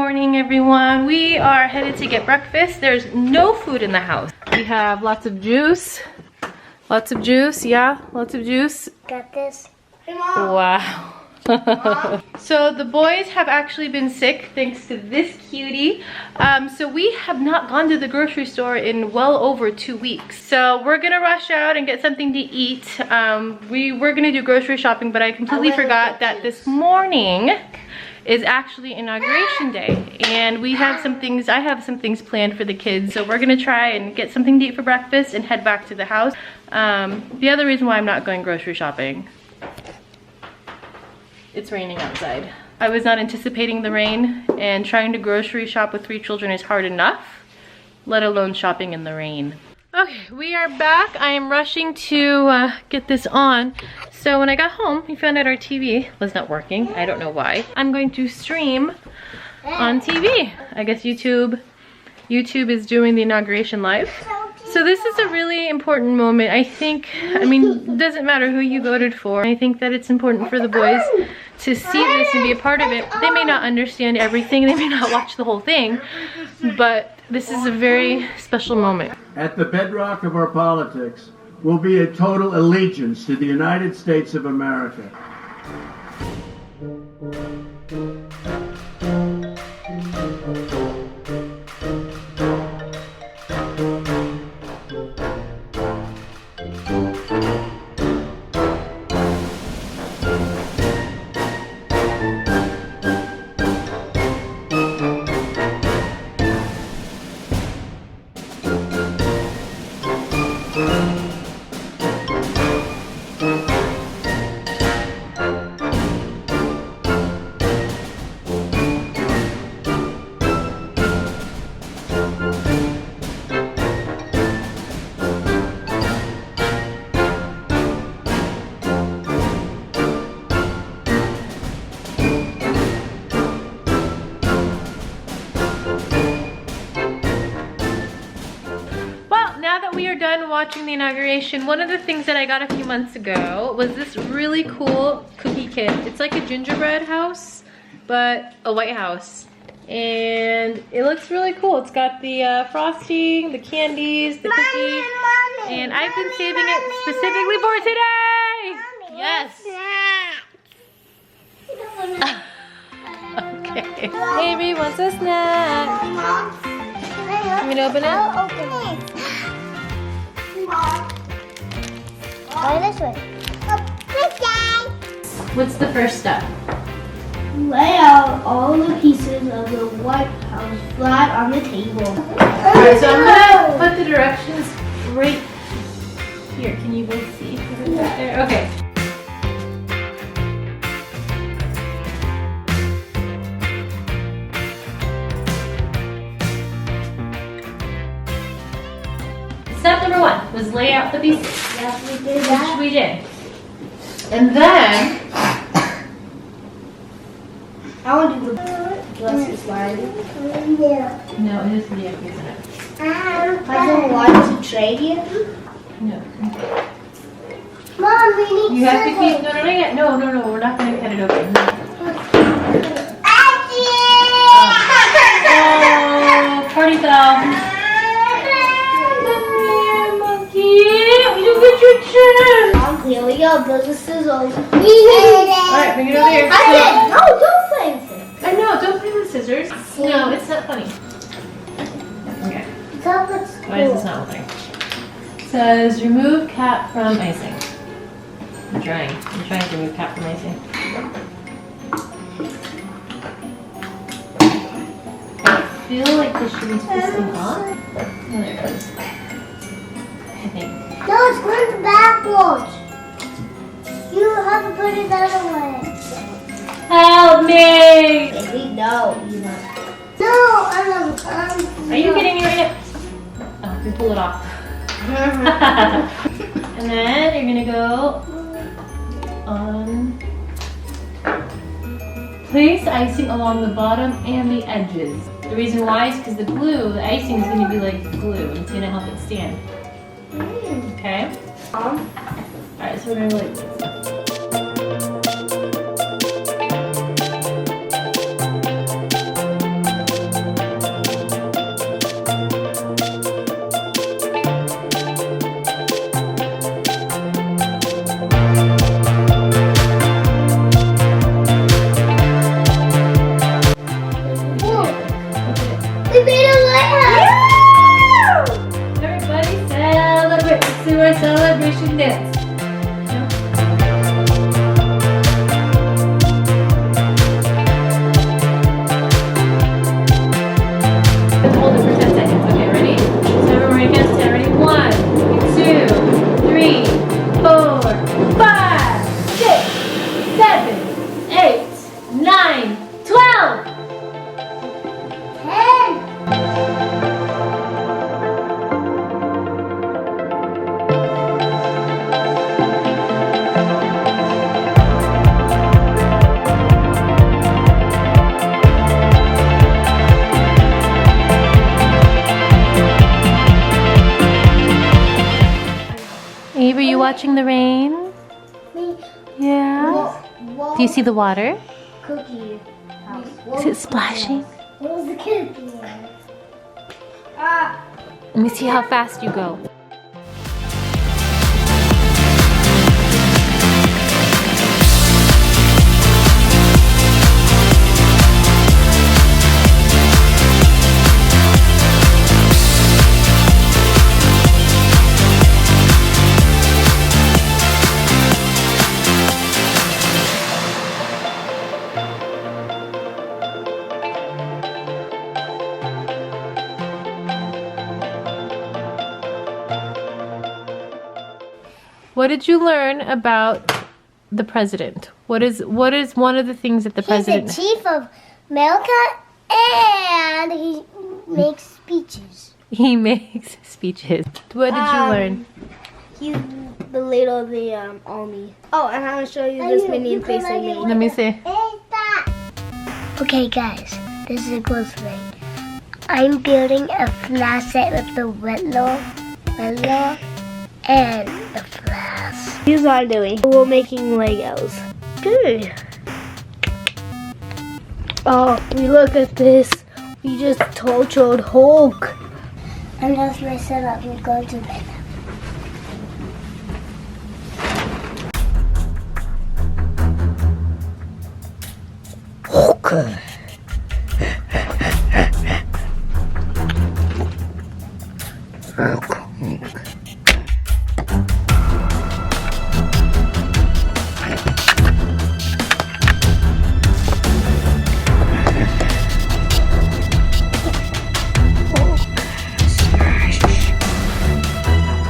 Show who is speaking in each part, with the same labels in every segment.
Speaker 1: morning, everyone. We are headed to get breakfast. There's no food in the house. We have lots of juice. Lots of juice, yeah, lots of juice.
Speaker 2: Got this. Hey, Mom.
Speaker 1: Wow. So the boys have actually been sick thanks to this cutie. So we have not gone to the grocery store in well over 2 weeks. So we're gonna rush out and get something to eat. We were gonna do grocery shopping, but I completely forgot that this morning is actually Inauguration Day, and we have some things, I have some things planned for the kids, so we're gonna try and get something to eat for breakfast and head back to the house. The other reason why I'm not going grocery shopping, it's raining outside. I was not anticipating the rain, and trying to grocery shop with 3 children is hard enough, let alone shopping in the rain. Okay, we are back. I am rushing to get this on. So when I got home, we found out our TV was not working. I don't know why. I'm going to stream on TV. I guess YouTube is doing the inauguration live. So this is a really important moment. I think, I mean, it doesn't matter who you voted for. I think that it's important for the boys to see this and be a part of it. They may not understand everything. They may not watch the whole thing, but this is a very special moment.
Speaker 3: At the bedrock of our politics will be a total allegiance to the United States of America.
Speaker 1: Done watching the inauguration, one of the things that I got a few months ago was this really cool cookie kit. It's like a gingerbread house, but a white house. And it looks really cool. It's got the frosting, the candies, the cookie. And I've been saving it specifically for today! Yes! Okay. Avery wants a snack. You want to open it?
Speaker 2: I'll open it. Go this way.
Speaker 1: What's the first step?
Speaker 2: Lay out all the pieces of the White House flat on the table.
Speaker 1: Alright, so I'm gonna put the directions right here. Can you both see? Right there? Okay. Step number 1 was lay out the pieces.
Speaker 2: Yes, we did that.
Speaker 1: Which we did. And then
Speaker 2: I want to do the blessed slide. Yeah.
Speaker 1: no, it is the earpiece in it.
Speaker 2: I don't want to trade you.
Speaker 1: No.
Speaker 2: Mom, we need
Speaker 1: You have to keep no, we're not gonna cut it open. Oh, party foul.
Speaker 2: Mom, here we go. Those are scissors. Alright,
Speaker 1: bring it over here.
Speaker 2: I said, no, don't play with it.
Speaker 1: I know, don't play with scissors. No, it's not funny. Okay. Why is this not working? It says remove cap from icing. I'm trying to remove cap from icing. I feel like this should be twisting off. Oh, there it goes. I think.
Speaker 2: No, it's going backwards. You have to put it the other way.
Speaker 1: Help me!
Speaker 2: Baby, no. No,
Speaker 1: Are you getting your hip? Oh, you pull it off. And then you're gonna go on. Place icing along the bottom and the edges. The reason why is because the icing is gonna be like glue, and it's gonna help it stand. Okay? Alright, so we're gonna go like this. watching the rain?
Speaker 2: Me.
Speaker 1: Yeah. Do you see the water?
Speaker 2: Cookie house.
Speaker 1: Is it splashing?
Speaker 2: What was the cookie house? Ah.
Speaker 1: Let me see how fast you go. What did you learn about the president? What is one of the things that the president...
Speaker 2: He's the chief of America and he makes speeches.
Speaker 1: He makes speeches. What did you learn?
Speaker 2: He's the leader of the army. Oh, and I'm going to show you this minion face I made.
Speaker 1: Let me see.
Speaker 2: Okay guys, this is a cool thing. I'm building a flash set with the willow and the flash. Here's what I'm doing. We're making Legos. Good. Oh, we look at this. We just tortured Hulk. And that's my setup. We're going to bed. Hulk.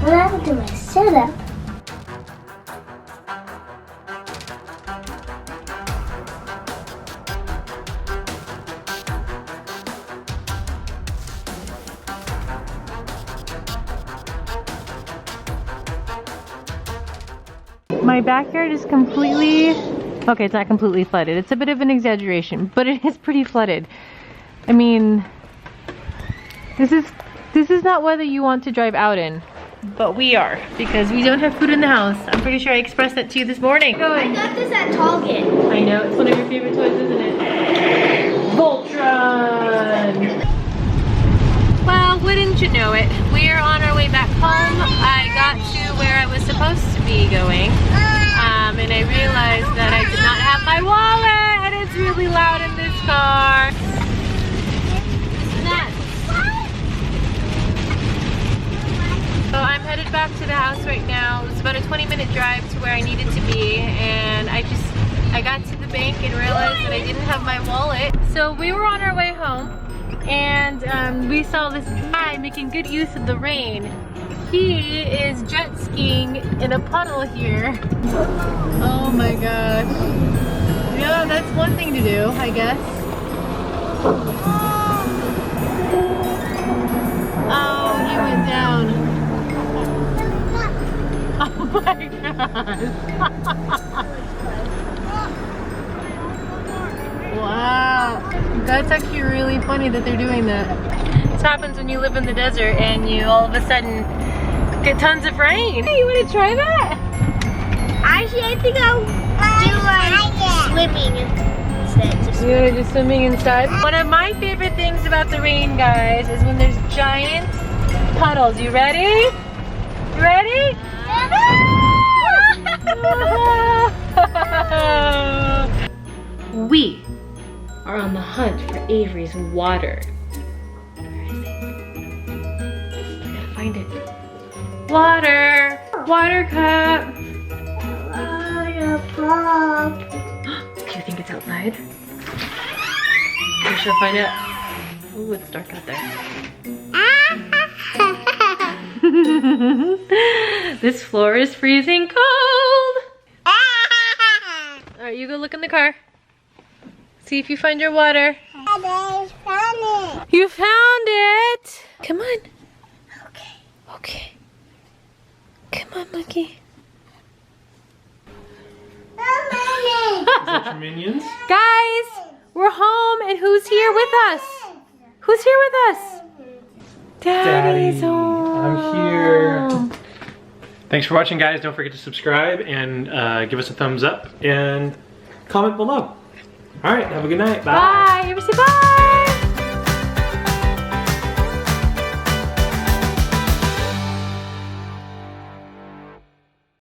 Speaker 2: What happened to my setup?
Speaker 1: My backyard is completely... Okay, it's not completely flooded. It's a bit of an exaggeration, but it is pretty flooded. I mean, this is not weather you want to drive out in. But we are, because we don't have food in the house. I'm pretty sure I expressed that to you this morning.
Speaker 2: I got this at Target.
Speaker 1: I know, it's one of your favorite toys, isn't it? Voltron! Well, wouldn't you know it, we are on our way back home. I got to where I was supposed to be going, and I realized that I did not have my wallet, and it's really loud in this car. So I'm headed back to the house right now. It was about a 20-minute drive to where I needed to be, and I got to the bank and realized that I didn't have my wallet. So we were on our way home, and we saw this guy making good use of the rain. He is jet skiing in a puddle here. Oh my gosh. Yeah, that's one thing to do, I guess. Oh, he went down. Oh my gosh. Wow. That's actually really funny that they're doing that. This happens when you live in the desert and you all of a sudden get tons of rain. Hey, you want to try that?
Speaker 2: Actually, I think I'll do swimming instead.
Speaker 1: You want to do swimming inside? One of my favorite things about the rain, guys, is when there's giant puddles. You ready? You ready? We are on the hunt for Avery's water. Where is it? I gotta find it. Water! Water cup! Do you think it's outside? We should find out. Ooh, it's dark out there. This floor is freezing cold. Alright, you go look in the car. See if you find your water.
Speaker 2: I found it.
Speaker 1: You found it! Come on.
Speaker 2: Okay.
Speaker 1: Okay. Come on, monkey.
Speaker 4: Is that your minions?
Speaker 1: Guys, we're home and who's here with us? Who's here with us? Daddy's
Speaker 4: Daddy,
Speaker 1: home.
Speaker 4: I'm here. Thanks for watching, guys. Don't forget to subscribe and give us a thumbs up and comment below. All right, have a good night. Bye.
Speaker 1: Bye. Everybody say bye.